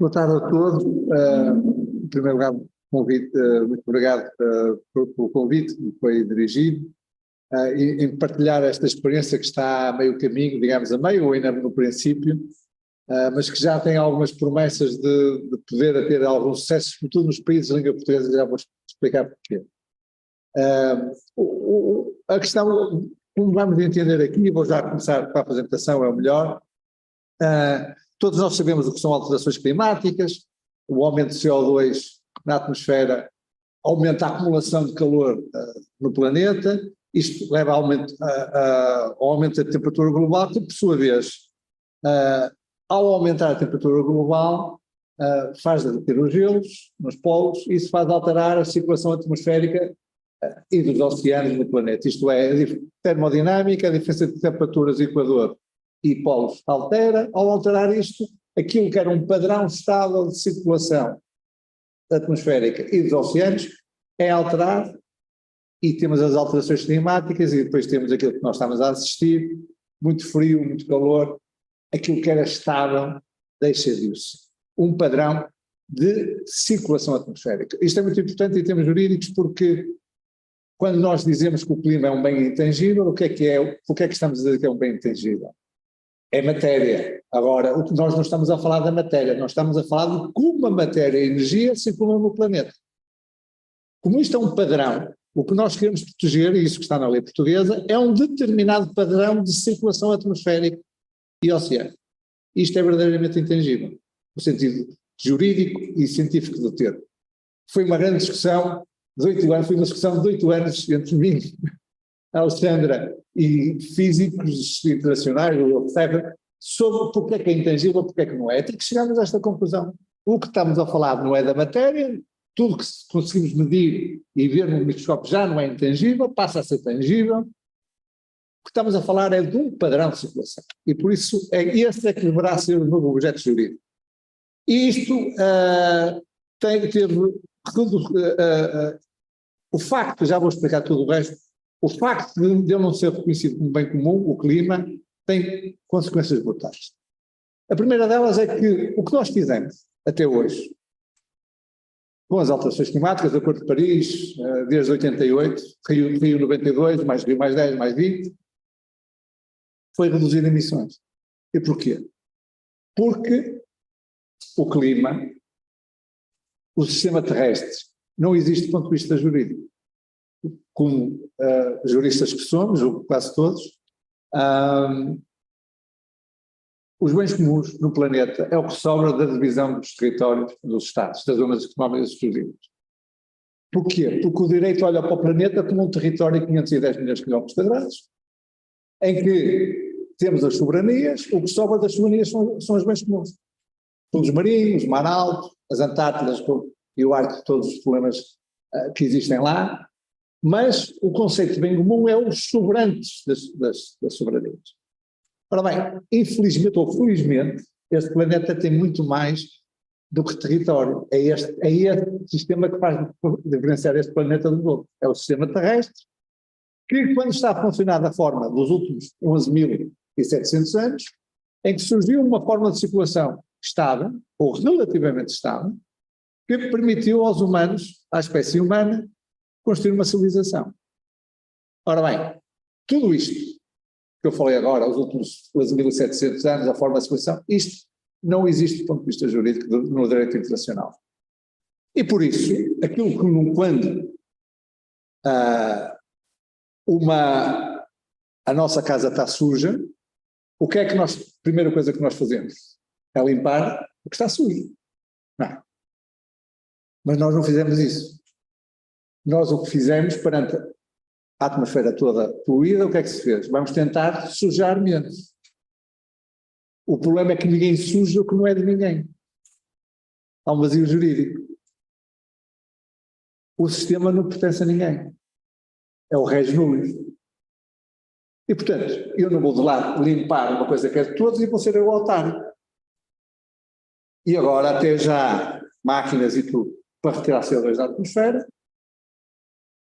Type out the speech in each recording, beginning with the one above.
Boa tarde a todos. Em primeiro lugar, convite, muito obrigado pelo convite que me foi dirigido, em partilhar esta experiência que está a meio caminho, digamos a meio ou ainda no princípio, mas que já tem algumas promessas de poder ter algum sucesso, sobretudo nos países de língua portuguesa, já vou explicar porquê. A questão, como vamos entender aqui, vou já começar com a apresentação, é o melhor. Todos nós sabemos o que são alterações climáticas, o aumento de CO2 na atmosfera aumenta a acumulação de calor no planeta, isto leva ao aumento da temperatura global, que por sua vez, ao aumentar a temperatura global, faz derreter os gelos nos polos, e isso faz alterar a circulação atmosférica e dos oceanos no planeta, isto é, a termodinâmica, a diferença de temperaturas do Equador e polos altera. Ao alterar isto, aquilo que era um padrão estável de circulação atmosférica e dos oceanos é alterado, e temos as alterações climáticas, e depois temos aquilo que nós estamos a assistir, muito frio, muito calor, aquilo que era estável deixa de ser um padrão de circulação atmosférica. Isto é muito importante em termos jurídicos, porque quando nós dizemos que o clima é um bem intangível, o que é que estamos a dizer que é um bem intangível? É matéria. Agora, o que nós não estamos a falar da matéria, nós estamos a falar de como a matéria e a energia circulam no planeta. Como isto é um padrão, o que nós queremos proteger, e isso que está na lei portuguesa, é um determinado padrão de circulação atmosférica e oceânica. Isto é verdadeiramente intangível, no sentido jurídico e científico do termo. Foi uma grande discussão de 8 anos, foi uma discussão de 8 anos entre mim, Alexandra, e físicos internacionais, etc., sobre porque é que é intangível, porque é que não é. Até que chegamos a esta conclusão. O que estamos a falar não é da matéria, tudo que conseguimos medir e ver no microscópio já não é intangível, passa a ser tangível. O que estamos a falar é de um padrão de circulação. E por isso, esse é que deverá ser o novo objeto jurídico. E isto tem que ter o facto, já vou explicar tudo o resto, o facto de ele não ser reconhecido como bem comum, o clima, tem consequências brutais. A primeira delas é que o que nós fizemos até hoje, com as alterações climáticas, o Acordo de Paris, desde 88, Rio 92, mais Rio mais 10, mais 20, foi reduzir emissões. E porquê? Porque o clima, o sistema terrestre, não existe do ponto de vista jurídico. Como juristas que somos, ou quase todos, os bens comuns no planeta é o que sobra da divisão dos territórios dos Estados, das zonas económicas exclusivas. Porquê? Porque o direito olha para o planeta como um território de 510 milhões de quilómetros quadrados, em que temos as soberanias, o que sobra das soberanias são os bens comuns. Fundos marinhos, mar alto, as Antártidas e o Ártico, todos os problemas que existem lá, mas o conceito de bem comum é os sobrantes das soberanias. Ora bem, infelizmente ou felizmente, este planeta tem muito mais do que território. É este sistema que faz diferenciar este planeta do outro. É o sistema terrestre, que quando está a funcionar da forma dos últimos 11.700 anos, em que surgiu uma forma de circulação estável, ou relativamente estável, que permitiu aos humanos, à espécie humana, construir uma civilização. Ora bem, tudo isto que eu falei agora, os últimos 11.700 anos, a forma de civilização, isto não existe do ponto de vista jurídico no direito internacional. E por isso, aquilo que quando a nossa casa está suja, o que é que a primeira coisa que nós fazemos? É limpar o que está sujo. Não. Mas nós não fizemos isso. Nós o que fizemos perante a atmosfera toda poluída, o que é que se fez? Vamos tentar sujar menos. O problema é que ninguém suja o que não é de ninguém. Há um vazio jurídico. O sistema não pertence a ninguém. É o res nullius. E, portanto, eu não vou de lá limpar uma coisa que é de todos e vou ser eu o otário. E agora até já há máquinas e tudo para retirar CO2 da atmosfera,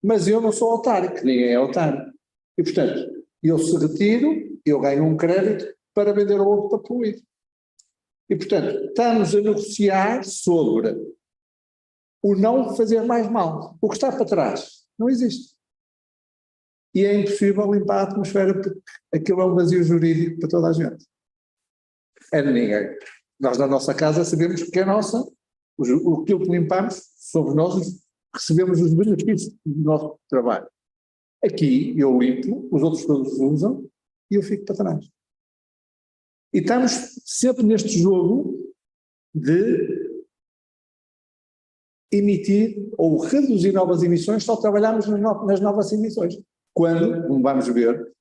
mas eu não sou otário, que ninguém é otário. E, portanto, eu se retiro, eu ganho um crédito para vender ao outro para poluir. E, portanto, estamos a negociar sobre o não fazer mais mal. O que está para trás não existe. E é impossível limpar a atmosfera porque aquilo é um vazio jurídico para toda a gente. É de ninguém. Nós na nossa casa sabemos que é nossa, aquilo que limpamos somos nós que recebemos os benefícios do nosso trabalho. Aqui eu limpo, os outros todos usam e eu fico para trás. E estamos sempre neste jogo de emitir ou reduzir novas emissões, só trabalhamos nas novas emissões. Quando, como vamos ver,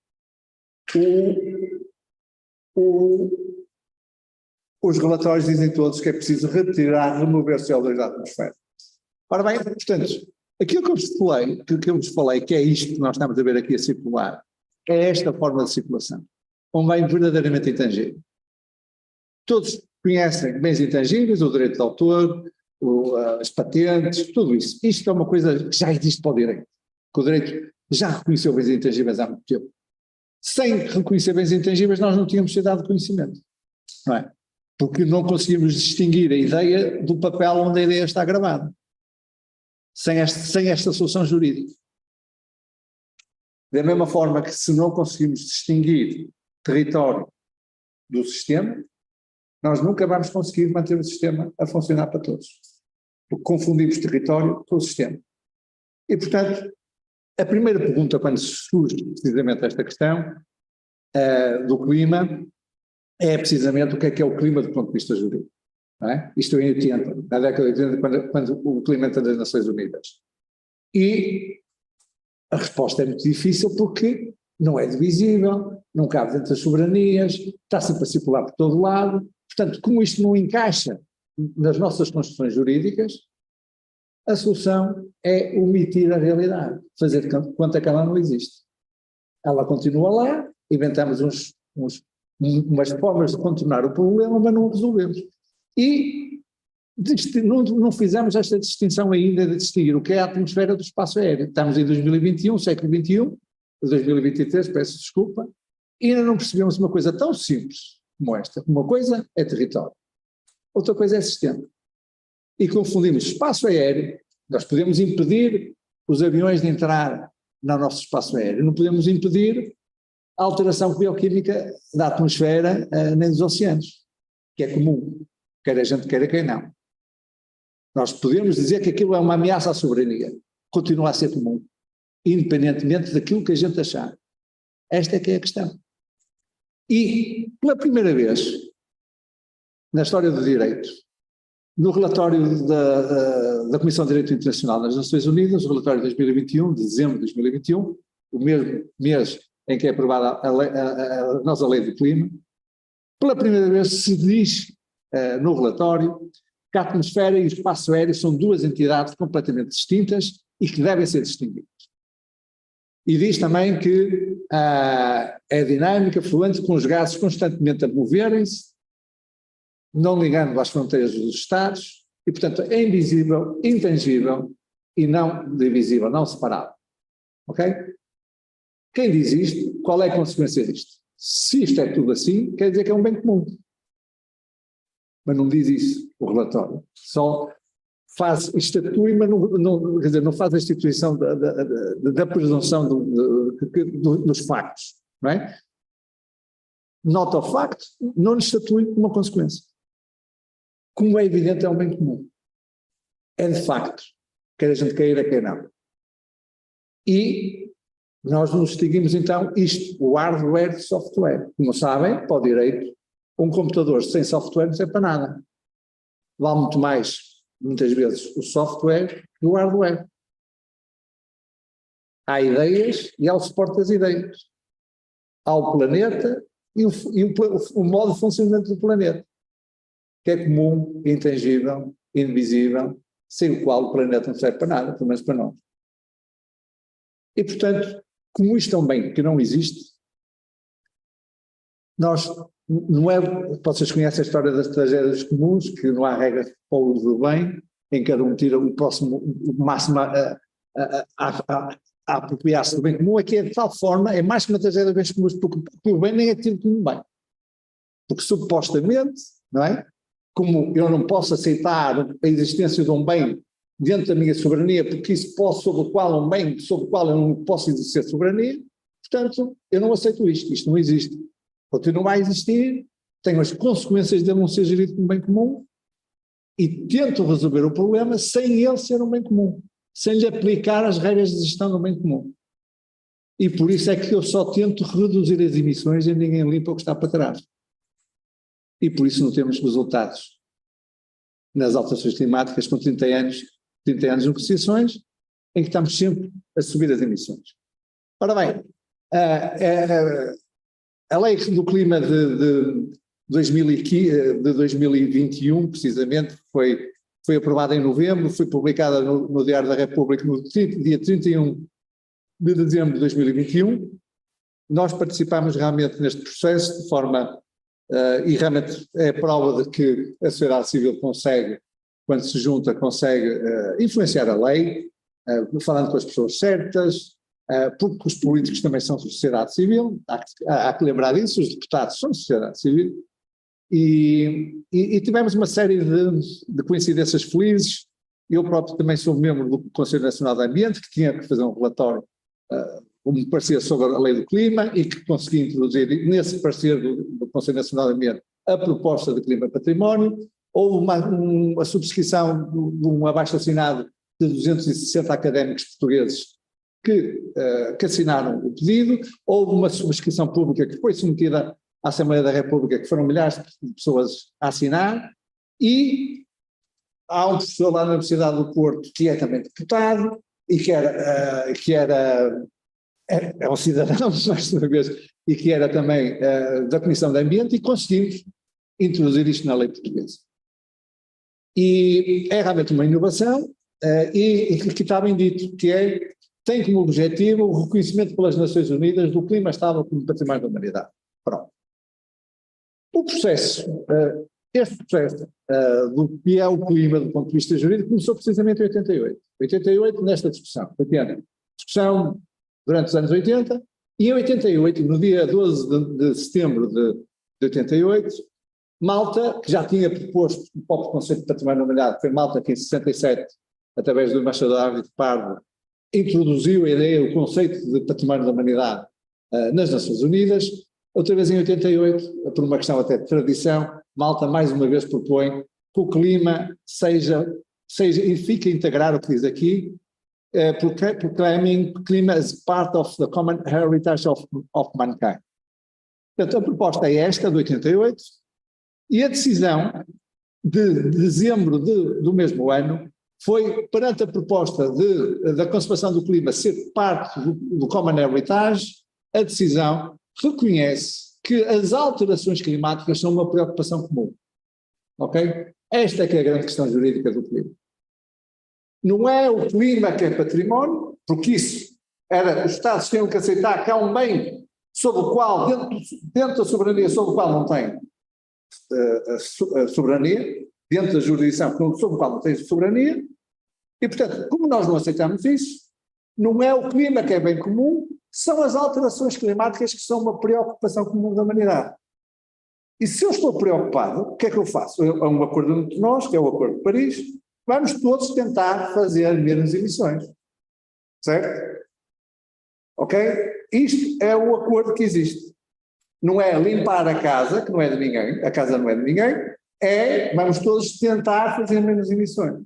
os relatórios dizem todos que é preciso remover CO2 da atmosfera. Ora bem, portanto, aquilo que eu vos falei, que é isto que nós estamos a ver aqui a circular, é esta forma de circulação, um bem verdadeiramente intangível. Todos conhecem bens intangíveis, o direito de autor, as patentes, tudo isso. Isto é uma coisa que já existe para o direito, que o direito já reconheceu bens intangíveis há muito tempo. Sem reconhecer bens intangíveis nós não tínhamos sociedade de conhecimento, não é? Porque não conseguimos distinguir a ideia do papel onde a ideia está gravada, sem esta solução jurídica. Da mesma forma que se não conseguimos distinguir território do sistema, nós nunca vamos conseguir manter o sistema a funcionar para todos, porque confundimos território com o sistema. E, portanto, a primeira pergunta, quando surge precisamente esta questão do clima, é precisamente o que é o clima do ponto de vista jurídico. Não é? Isto em 80, na década de 80, quando o clima entra das Nações Unidas. E a resposta é muito difícil porque não é divisível, não cabe dentro das soberanias, está sempre a circular por todo lado. Portanto, como isto não encaixa nas nossas construções jurídicas, a solução é omitir a realidade, fazer de conta que ela não existe. Ela continua lá, inventamos umas formas de contornar o problema, mas não o resolvemos. E não fizemos esta distinção ainda de distinguir o que é a atmosfera do espaço aéreo. Estamos em 2021, século XXI, 2023, peço desculpa, e ainda não percebemos uma coisa tão simples como esta. Uma coisa é território, outra coisa é sistema. E confundimos espaço aéreo, nós podemos impedir os aviões de entrar no nosso espaço aéreo, não podemos impedir a alteração bioquímica da atmosfera nem dos oceanos, que é comum, quer a gente queira, quer não. Nós podemos dizer que aquilo é uma ameaça à soberania, continua a ser comum, independentemente daquilo que a gente achar. Esta é que é a questão. E, pela primeira vez na história do direito, no relatório da Comissão de Direito Internacional das Nações Unidas, o relatório de 2021, de dezembro de 2021, o mesmo mês em que é aprovada a nossa lei do clima, pela primeira vez se diz no relatório que a atmosfera e o espaço aéreo são duas entidades completamente distintas e que devem ser distinguidas. E diz também que é dinâmica, fluente, com os gases constantemente a moverem-se, não ligando às fronteiras dos Estados, e, portanto, é invisível, intangível e não divisível, não separável. Ok? Quem diz isto, qual é a consequência disto? Se isto é tudo assim, quer dizer que é um bem comum. Mas não diz isso o relatório. Só estatui, mas quer dizer, não faz a instituição da presunção dos factos. Não é? Nota o facto, não lhe estatui uma consequência. Como é evidente, é um bem comum. É de facto, quer a gente queira, quer não. E nós nos distinguimos então isto, o hardware de software. Como sabem, para o direito, um computador sem software não serve para nada. Vale muito mais, muitas vezes, o software que o hardware. Há ideias e há o suporte das ideias. Há o planeta e o modo de funcionamento do planeta, que é comum, intangível, invisível, sem o qual o planeta não serve para nada, pelo menos para nós. E, portanto, como isto é um bem que não existe, nós, não é, vocês conhecem a história das tragédias comuns, que não há regras para o uso do bem, em que cada um tira o máximo a apropriar-se do bem comum, aqui é de tal forma, é mais que uma tragédia de bens comuns, porque o bem nem é tido como bem. Porque supostamente, não é? como eu não posso aceitar a existência de um bem dentro da minha soberania, porque isso sobre o qual um bem sobre o qual eu não posso exercer soberania, portanto, eu não aceito isto não existe. Continua a existir, tenho as consequências de ele não ser gerido como bem comum e tento resolver o problema sem ele ser um bem comum, sem lhe aplicar as regras de gestão do bem comum. E por isso é que eu só tento reduzir as emissões e ninguém limpa o que está para trás. E por isso não temos resultados nas alterações climáticas com 30 anos de negociações, em que estamos sempre a subir as emissões. Ora bem, a lei do clima de 2021, precisamente, foi aprovada em novembro, foi publicada no Diário da República no dia 31 de dezembro de 2021. Nós participámos realmente neste processo de forma, e realmente é prova de que a sociedade civil consegue, quando se junta, consegue influenciar a lei, falando com as pessoas certas, porque os políticos também são sociedade civil, há que lembrar disso, os deputados são sociedade civil, e tivemos uma série de coincidências felizes. Eu próprio também sou membro do Conselho Nacional do Ambiente, que tinha que fazer um relatório, um parecer sobre a lei do clima, e que consegui introduzir nesse parecer do Conselho Nacional do Ambiente a proposta de clima e património. Houve uma subscrição de um abaixo-assinado de 260 académicos portugueses que assinaram o pedido. Houve uma subscrição pública que foi submetida à Assembleia da República, que foram milhares de pessoas a assinar, e há um professor lá na Universidade do Porto que é também deputado e que é um cidadão, mais uma vez, e que era também da Comissão de Ambiente, e conseguimos introduzir isto na lei portuguesa. E é realmente uma inovação, e que está bem dito, que tem como objetivo o reconhecimento pelas Nações Unidas do clima estável como património da humanidade. Pronto. Este processo do que é o clima do ponto de vista jurídico começou precisamente em 88. 88 nesta discussão, discussão durante os anos 80, e em 88, no dia 12 de setembro de 88, Malta, que já tinha proposto o próprio conceito de património da humanidade, foi Malta que em 67, através do embaixador Ávila Pardo, introduziu a ideia, o conceito de património da humanidade nas Nações Unidas. Outra vez em 88, por uma questão até de tradição, Malta mais uma vez propõe que o clima seja e fique a integrar o que diz aqui, proclaiming clima as part of the common heritage of mankind. Portanto, a proposta é esta, de 88, e a decisão de dezembro do mesmo ano foi, perante a proposta da conservação do clima ser parte do common heritage, a decisão reconhece que as alterações climáticas são uma preocupação comum. Ok? Esta é que é a grande questão jurídica do clima. Não é o clima que é património, porque isso os Estados tinham que aceitar que há um bem sobre o qual, dentro da soberania, sobre o qual não tem a soberania, dentro da jurisdição sobre o qual não tem soberania, e portanto, como nós não aceitamos isso, não é o clima que é bem comum, são as alterações climáticas que são uma preocupação comum da humanidade. E se eu estou preocupado, o que é que eu faço? Há um acordo entre nós, que é o Acordo de Paris, vamos todos tentar fazer menos emissões. Certo? Ok? Isto é o acordo que existe. Não é limpar a casa, que não é de ninguém, a casa não é de ninguém, vamos todos tentar fazer menos emissões.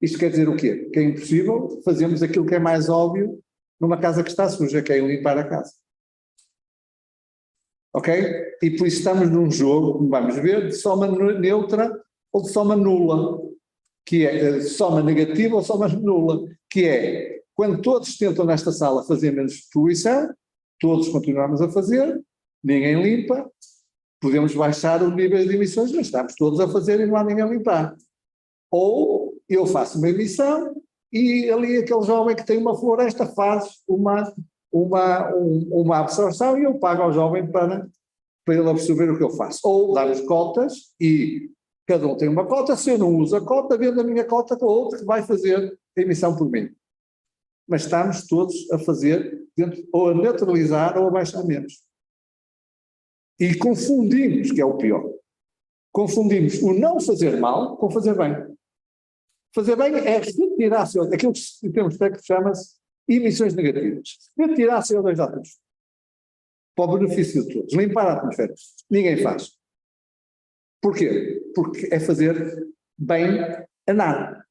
Isto quer dizer o quê? Que é impossível fazermos aquilo que é mais óbvio numa casa que está suja, que é limpar a casa. Ok? E por isso estamos num jogo, como vamos ver, de soma neutra ou de soma nula, que é soma negativa ou soma nula, que é quando todos tentam nesta sala fazer menos poluição, todos continuamos a fazer, ninguém limpa, podemos baixar o nível de emissões, mas estamos todos a fazer e não há ninguém a limpar. Ou eu faço uma emissão e ali aquele jovem que tem uma floresta faz uma absorção e eu pago ao jovem para ele absorver o que eu faço. Ou damos cotas e cada um tem uma cota, se eu não uso a cota, vendo a minha cota com o outro que vai fazer a emissão por mim. Mas estamos todos a fazer, ou a neutralizar ou a baixar menos. E confundimos, que é o pior. confundimos o não fazer mal com fazer bem. Fazer bem é retirar CO2, aquilo que temos técnico chama-se emissões negativas. Retirar CO2 da atmosfera, para o benefício de todos, limpar a atmosfera. Ninguém faz. Porquê? Porque é fazer bem a nada.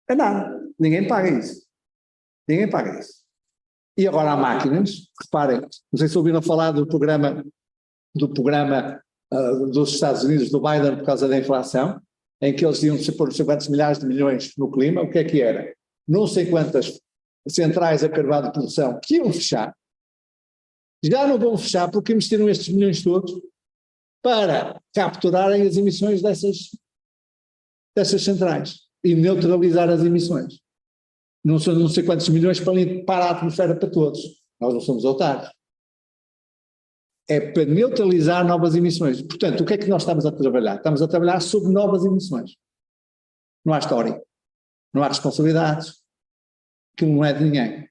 A nada. Ninguém paga isso. Ninguém paga isso. E agora há máquinas, reparem, não sei se ouviram falar do programa dos Estados Unidos, do Biden, por causa da inflação, em que eles iam pôr não sei quantos milhares de milhões no clima. O que era? Não sei quantas centrais a carvão de produção que iam fechar, já não vão fechar porque investiram estes milhões todos para capturarem as emissões dessas centrais e neutralizar as emissões. Não são não sei quantos milhões para limpar a atmosfera para todos. Nós não somos otários. É para neutralizar novas emissões. Portanto, o que é que nós estamos a trabalhar? Estamos a trabalhar sobre novas emissões. Não há história, não há responsabilidades, que não é de ninguém.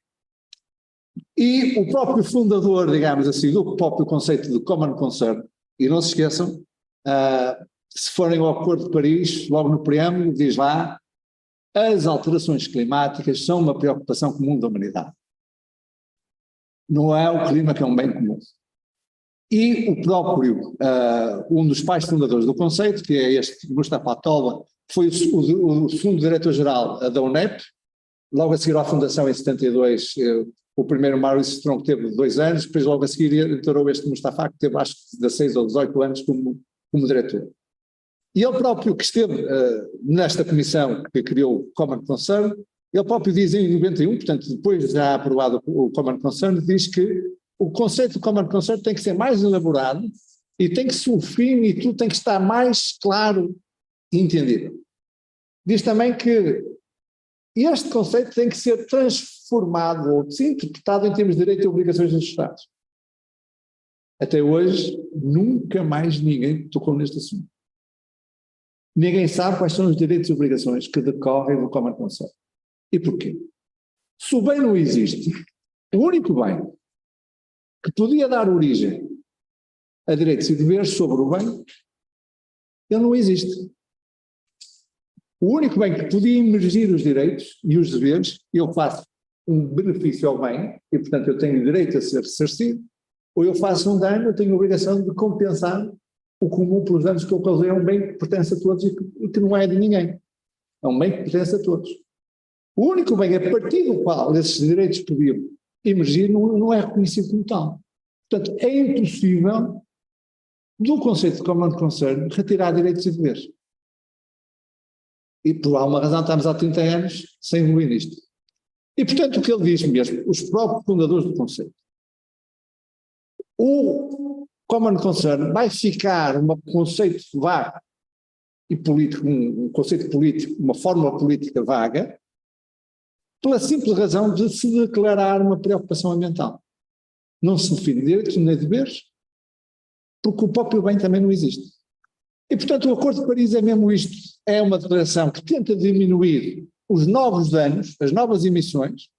E o próprio fundador, digamos assim, do próprio conceito de Common Concern, e não se esqueçam, se forem ao Acordo de Paris, logo no preâmbulo, diz lá, as alterações climáticas são uma preocupação comum da humanidade. Não é o clima que é um bem comum. E o próprio, um dos pais fundadores do conceito, que é este Mustafa Tola, foi o segundo diretor-geral da UNEP, logo a seguir à fundação em 72, o primeiro Maurice Strong teve 2 anos, depois logo a seguir entrou este Mustafa, que teve acho que 16 ou 18 anos como diretor. E ele próprio que esteve nesta comissão que criou o Common Concern, ele próprio diz em 91, portanto depois já aprovado o Common Concern, diz que o conceito de Common Concern tem que ser mais elaborado e tem que ser o fim e tudo tem que estar mais claro e entendido. Diz também que este conceito tem que ser transformado ou interpretado em termos de direitos e obrigações dos Estados. Até hoje, nunca mais ninguém tocou neste assunto. Ninguém sabe quais são os direitos e obrigações que decorrem do Common Concern. E porquê? Se o bem não existe, o único bem que podia dar origem a direitos e deveres sobre o bem, ele não existe. O único bem que podia emergir os direitos e os deveres, eu faço um benefício ao bem, e portanto eu tenho direito a ser ressarcido, ou eu faço um dano, eu tenho a obrigação de compensar o comum pelos danos que eu causei. É um bem que pertence a todos e que não é de ninguém. É um bem que pertence a todos. O único bem a partir do qual esses direitos podiam emergir não é reconhecido como tal. Portanto, é impossível, do conceito de Common Concern, retirar direitos e deveres. E por alguma razão estamos há 30 anos sem evoluir nisto. E portanto o que ele diz mesmo, os próprios fundadores do conceito, o Common Concern vai ficar um conceito vago e político, um conceito político, uma fórmula política vaga, pela simples razão de se declarar uma preocupação ambiental. Não se define direitos nem deveres, porque o próprio bem também não existe. E, portanto, o Acordo de Paris é mesmo isto, é uma declaração que tenta diminuir os novos danos, as novas emissões,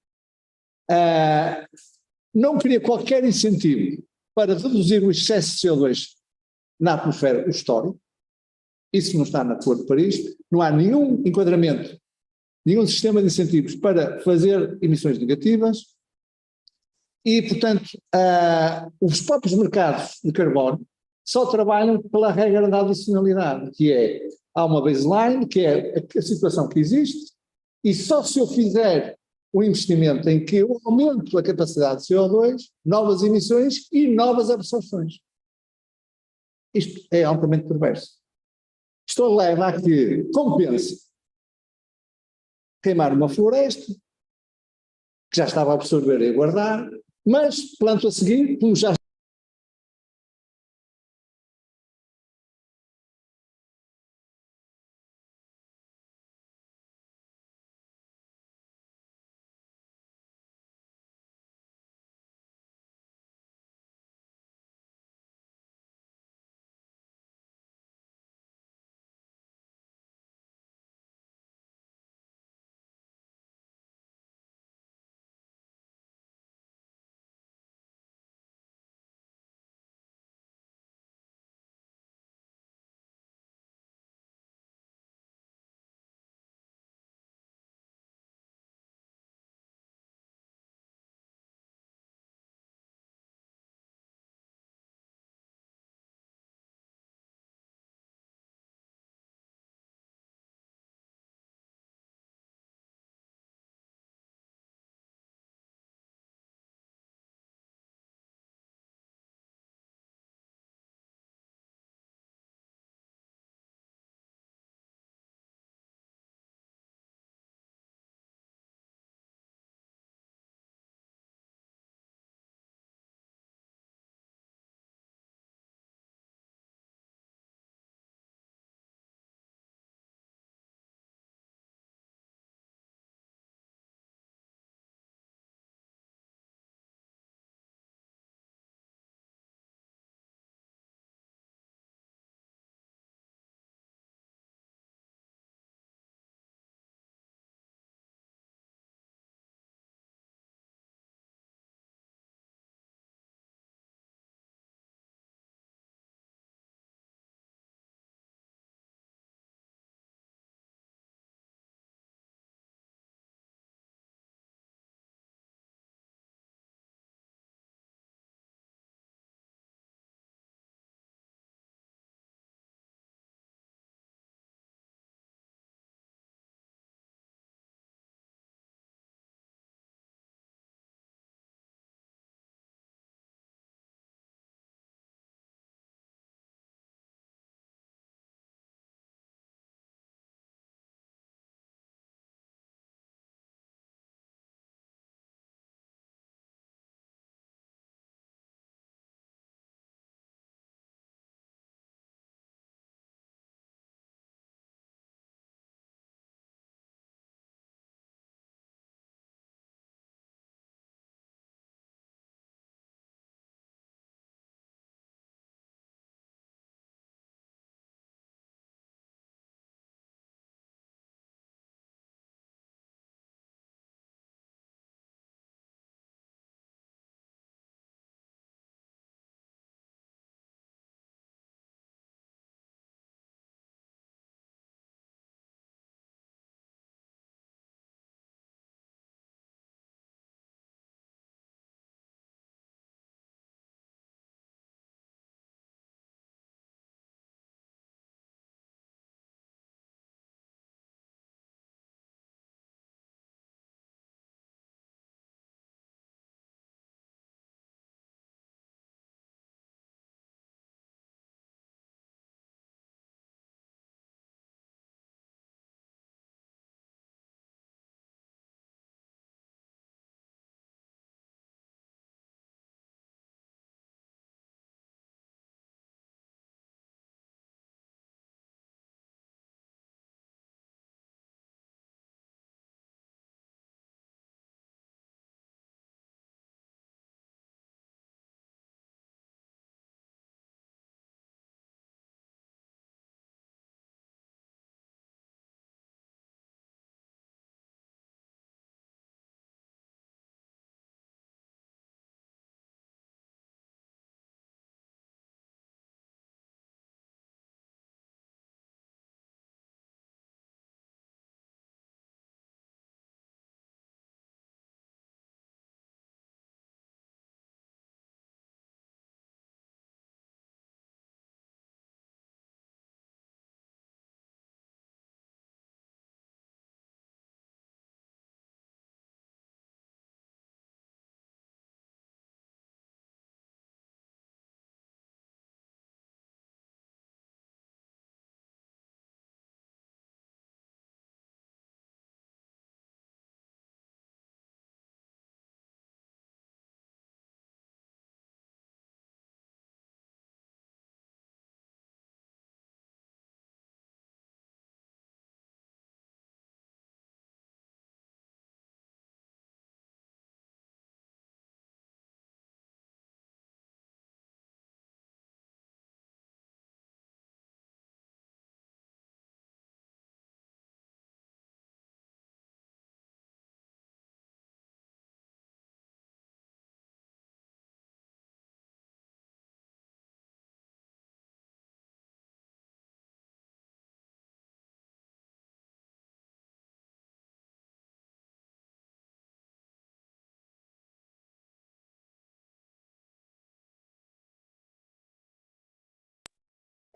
não cria qualquer incentivo para reduzir o excesso de CO2 na atmosfera, o histórico. Isso não está no Acordo de Paris, não há nenhum enquadramento, nenhum sistema de incentivos para fazer emissões negativas e, portanto, os próprios mercados de carbono só trabalham pela regra da adicionalidade, que é, há uma baseline, que é a situação que existe, e só se eu fizer um investimento em que eu aumento a capacidade de CO2, novas emissões e novas absorções. Isto é altamente perverso. Isto leva a que compense queimar uma floresta, que já estava a absorver e a guardar, mas planto a seguir, como já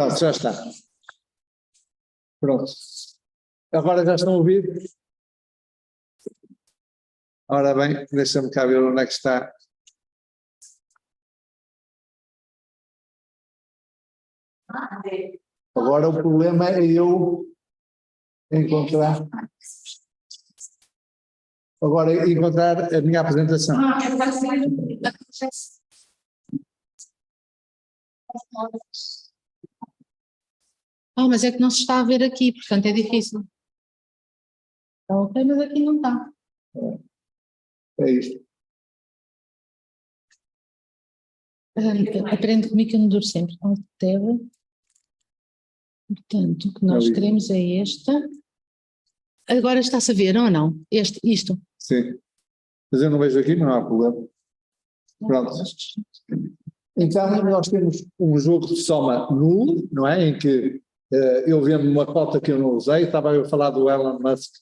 Pronto, já está. Pronto. Agora já estão a ouvir? Ora bem, deixa-me cá ver onde é que está. Agora o problema é eu encontrar. Agora encontrar a minha apresentação. Mas é que não se está a ver aqui, portanto é difícil. Está ok, mas aqui não está. É isto. Aprende comigo que eu não duro sempre. Altera. Portanto, o que nós queremos é esta. Agora está-se a ver ou não? Isto. Sim. Mas eu não vejo aqui, não há problema. Pronto. Então, nós temos um jogo de soma nulo, não é? Em que eu vendo uma cota que eu não usei, estava eu a falar do Elon Musk,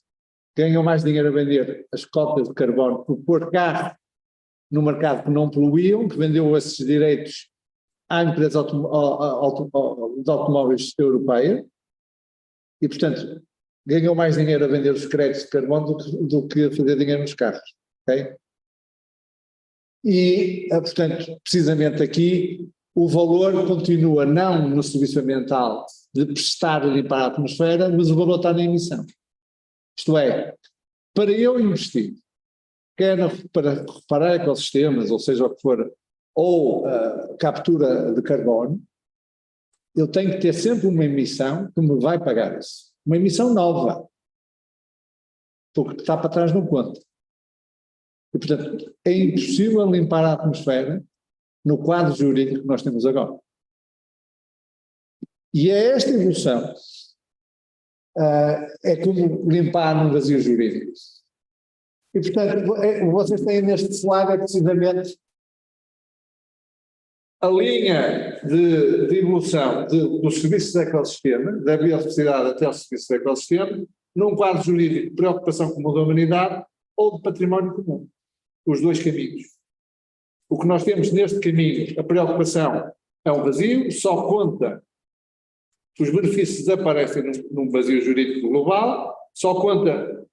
ganhou mais dinheiro a vender as cotas de carbono por pôr carro no mercado que não poluíam, que vendeu esses direitos à empresa de automóveis europeia, e, portanto, ganhou mais dinheiro a vender os créditos de carbono do que a fazer dinheiro nos carros. Ok? E, portanto, precisamente aqui, o valor continua não no serviço ambiental de prestar e limpar a atmosfera, mas o valor está na emissão. Isto é, para eu investir, quer para reparar ecossistemas, ou seja o que for, ou captura de carbono, eu tenho que ter sempre uma emissão que me vai pagar isso. Uma emissão nova, porque está para trás não conta. E, portanto, é impossível limpar a atmosfera no quadro jurídico que nós temos agora. E é esta evolução, é como limpar num vazio jurídico. E, portanto, vocês têm neste slide precisamente a linha de evolução dos serviços de ecossistema, da biodiversidade até o serviço de ecossistema, num quadro jurídico de preocupação comum da humanidade ou de património comum. Os dois caminhos. O que nós temos neste caminho, a preocupação é um vazio, só conta, os benefícios desaparecem num vazio jurídico global, só conta,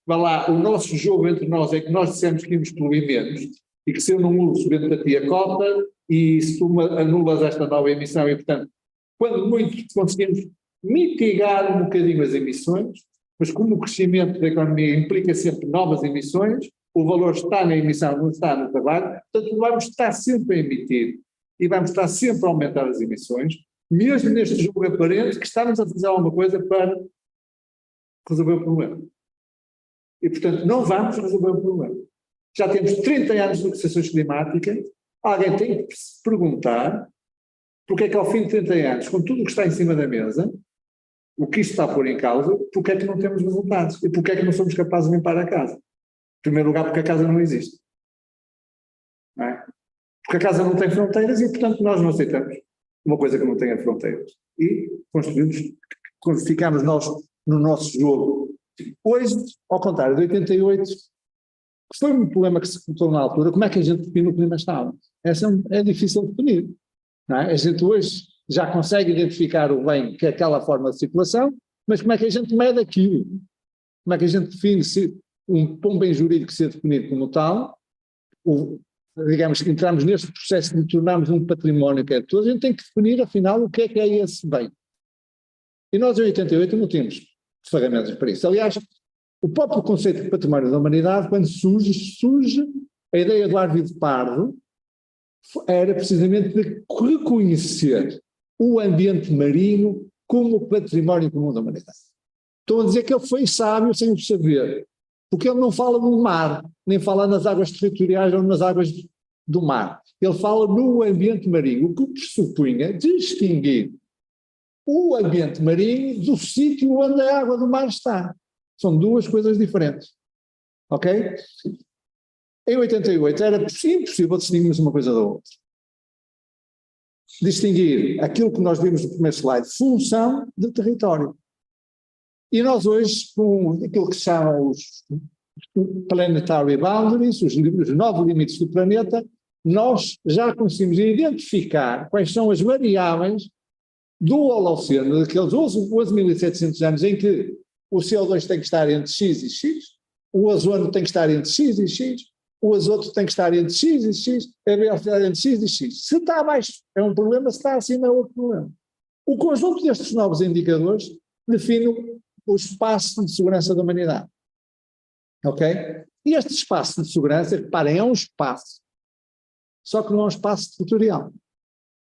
vai lá, o nosso jogo entre nós é que nós dissemos que íamos poluir menos, e que se eu não uso, vendo a ti a cota, e se tu anulas esta nova emissão, e portanto, quando muito conseguimos mitigar um bocadinho as emissões, mas como o crescimento da economia implica sempre novas emissões, o valor está na emissão, não está no trabalho, portanto vamos estar sempre a emitir e vamos estar sempre a aumentar as emissões, mesmo neste jogo aparente que estamos a fazer alguma coisa para resolver o problema. E portanto não vamos resolver o problema. Já temos 30 anos de negociações climáticas, alguém tem que se perguntar porque é que ao fim de 30 anos, com tudo o que está em cima da mesa, o que isto está a pôr em causa, porque é que não temos resultados e porque é que não somos capazes de limpar a casa. Em primeiro lugar, porque a casa não existe. Não é? Porque a casa não tem fronteiras e, portanto, nós não aceitamos uma coisa que não tenha fronteiras. E construímos, ficamos nós no nosso jogo. Hoje, ao contrário, de 88, que foi um problema que se colocou na altura, como é que a gente define o clima estável? Essa é difícil de definir. Não é? A gente hoje já consegue identificar o bem que é aquela forma de circulação, mas como é que a gente mede aquilo? Como é que a gente define se um bem jurídico ser definido como tal, digamos que entramos neste processo de tornarmos um património que é de todos, a gente tem que definir afinal o que é esse bem. E nós em 88 não tínhamos ferramentas para isso. Aliás, o próprio conceito de património da humanidade, quando surge a ideia do Arvido Pardo, era precisamente de reconhecer o ambiente marinho como património comum da humanidade. Estou a dizer que ele foi sábio sem o saber, porque ele não fala no mar, nem fala nas águas territoriais ou nas águas do mar. Ele fala no ambiente marinho, o que pressupunha distinguir o ambiente marinho do sítio onde a água do mar está. São duas coisas diferentes. Ok? Em 88 era impossível distinguirmos uma coisa da outra. Distinguir aquilo que nós vimos no primeiro slide, função de território. E nós hoje, com aquilo que se chamam os planetary boundaries, os 9 limites do planeta, nós já conseguimos identificar quais são as variáveis do Holoceno, daqueles 11.700 anos em que o CO2 tem que estar entre X e X, o ozono tem que estar entre X e X, o azoto tem que estar entre X e X, a biodiversidade entre X e X. Se está abaixo é um problema, se está acima é outro problema. O conjunto destes novos indicadores define o espaço de segurança da humanidade. Ok? E este espaço de segurança, reparem, é um espaço, só que não é um espaço territorial,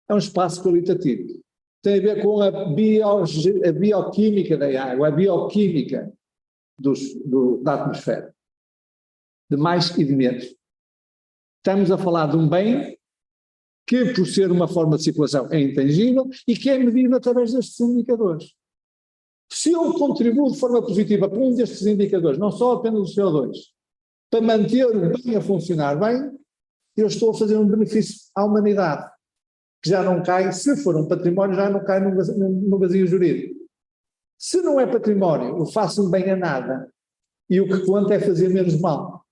é um espaço qualitativo. Tem a ver com a bioquímica da água, a bioquímica da atmosfera, de mais e de menos. Estamos a falar de um bem que, por ser uma forma de circulação, é intangível e que é medido através destes indicadores. Se eu contribuo de forma positiva para um destes indicadores, não só apenas o CO2, para manter o bem a funcionar bem, eu estou a fazer um benefício à humanidade, que já não cai, se for um património, já não cai no vazio jurídico. Se não é património, eu faço um bem a nada, e o que conta é fazer menos mal.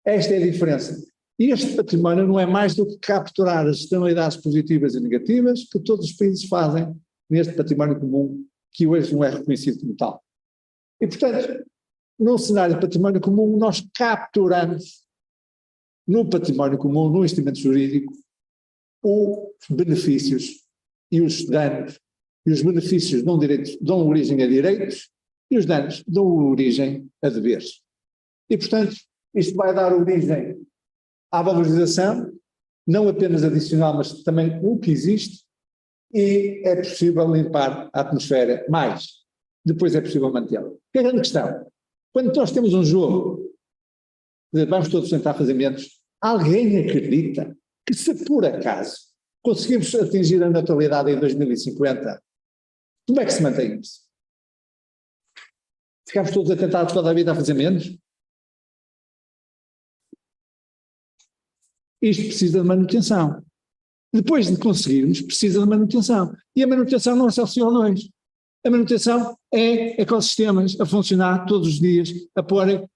Esta é a diferença. E este património não é mais do que capturar as externalidades positivas e negativas que todos os países fazem neste património comum, que hoje não é reconhecido como tal. E, portanto, num cenário de património comum, nós capturamos no património comum, no instrumento jurídico, os benefícios e os danos. E os benefícios dão origem a direitos e os danos dão origem a deveres. E, portanto, isto vai dar origem à valorização, não apenas adicional, mas também o que existe, e é possível limpar a atmosfera mais. Depois é possível mantê-la. Que é a grande questão. Quando nós temos um jogo, vamos todos tentar fazer menos, alguém acredita que se por acaso conseguimos atingir a neutralidade em 2050, como é que se mantém isso? Ficamos todos a tentar toda a vida a fazer menos? Isto precisa de manutenção. Depois de conseguirmos, precisa de manutenção. E a manutenção não é só CO2. A manutenção é ecossistemas a funcionar todos os dias, a porem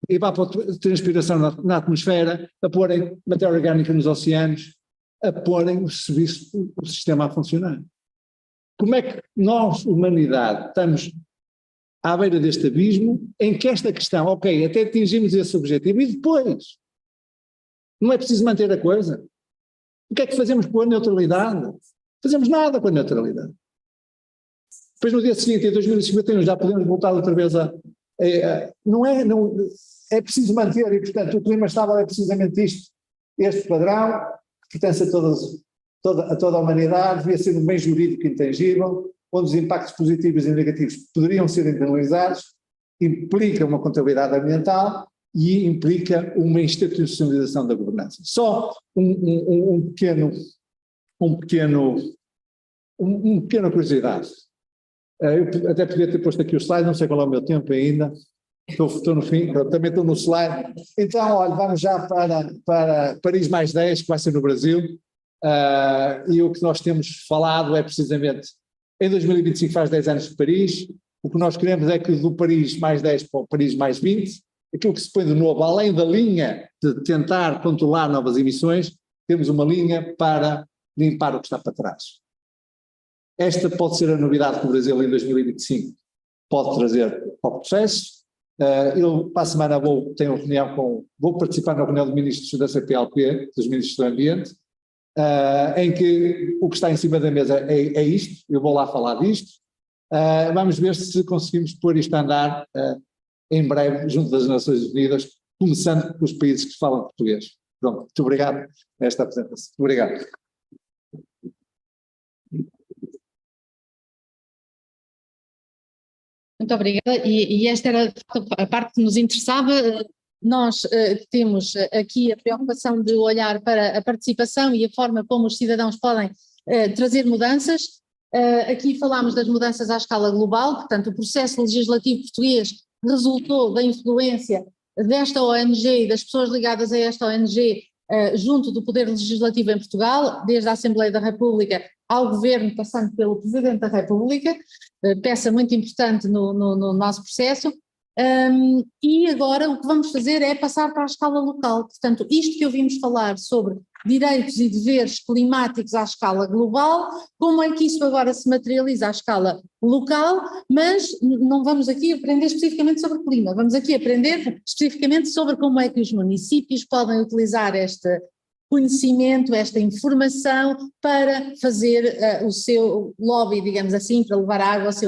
evapotranspiração na atmosfera, a porem matéria orgânica nos oceanos, a porem o sistema a funcionar. Como é que nós, humanidade, estamos à beira deste abismo em que esta questão, ok, até atingimos esse objetivo, e depois? Não é preciso manter a coisa? O que é que fazemos com a neutralidade? Fazemos nada com a neutralidade. Depois no dia seguinte, em 2051, já podemos voltar outra vez não é preciso manter, e portanto o clima estável é precisamente isto, este padrão, que pertence a toda a humanidade, devia ser um bem jurídico intangível, onde os impactos positivos e negativos poderiam ser internalizados, implica uma contabilidade ambiental e implica uma institucionalização da governança. Só uma pequena curiosidade. Eu até podia ter posto aqui o slide, não sei qual é o meu tempo ainda, estou no fim, também estou no slide. Então, olha, vamos já para Paris mais 10, que vai ser no Brasil, e o que nós temos falado é precisamente, em 2025 faz 10 anos de Paris, o que nós queremos é que do Paris mais 10 para o Paris mais 20, aquilo que se põe de novo, além da linha de tentar controlar novas emissões, temos uma linha para limpar o que está para trás. Esta pode ser a novidade que o Brasil em 2025 pode trazer ao processo. Eu para a semana vou participar na reunião de ministros da CPLP, dos ministros do Ambiente, em que o que está em cima da mesa é isto, eu vou lá falar disto. Vamos ver se conseguimos pôr isto a andar em breve junto das Nações Unidas, começando pelos países que falam português. Pronto, muito obrigado por esta apresentação. Obrigado. Muito obrigada, e esta era a parte que nos interessava. Nós temos aqui a preocupação de olhar para a participação e a forma como os cidadãos podem trazer mudanças. Aqui falámos das mudanças à escala global, portanto o processo legislativo português resultou da influência desta ONG e das pessoas ligadas a esta ONG junto do Poder Legislativo em Portugal, desde a Assembleia da República ao Governo, passando pelo Presidente da República, peça muito importante no nosso processo. E agora o que vamos fazer é passar para a escala local. Portanto, isto que ouvimos falar sobre direitos e deveres climáticos à escala global, como é que isso agora se materializa à escala local, mas não vamos aqui aprender especificamente sobre clima, vamos aqui aprender especificamente sobre como é que os municípios podem utilizar este conhecimento, esta informação para fazer o seu lobby, digamos assim, para levar água ao seu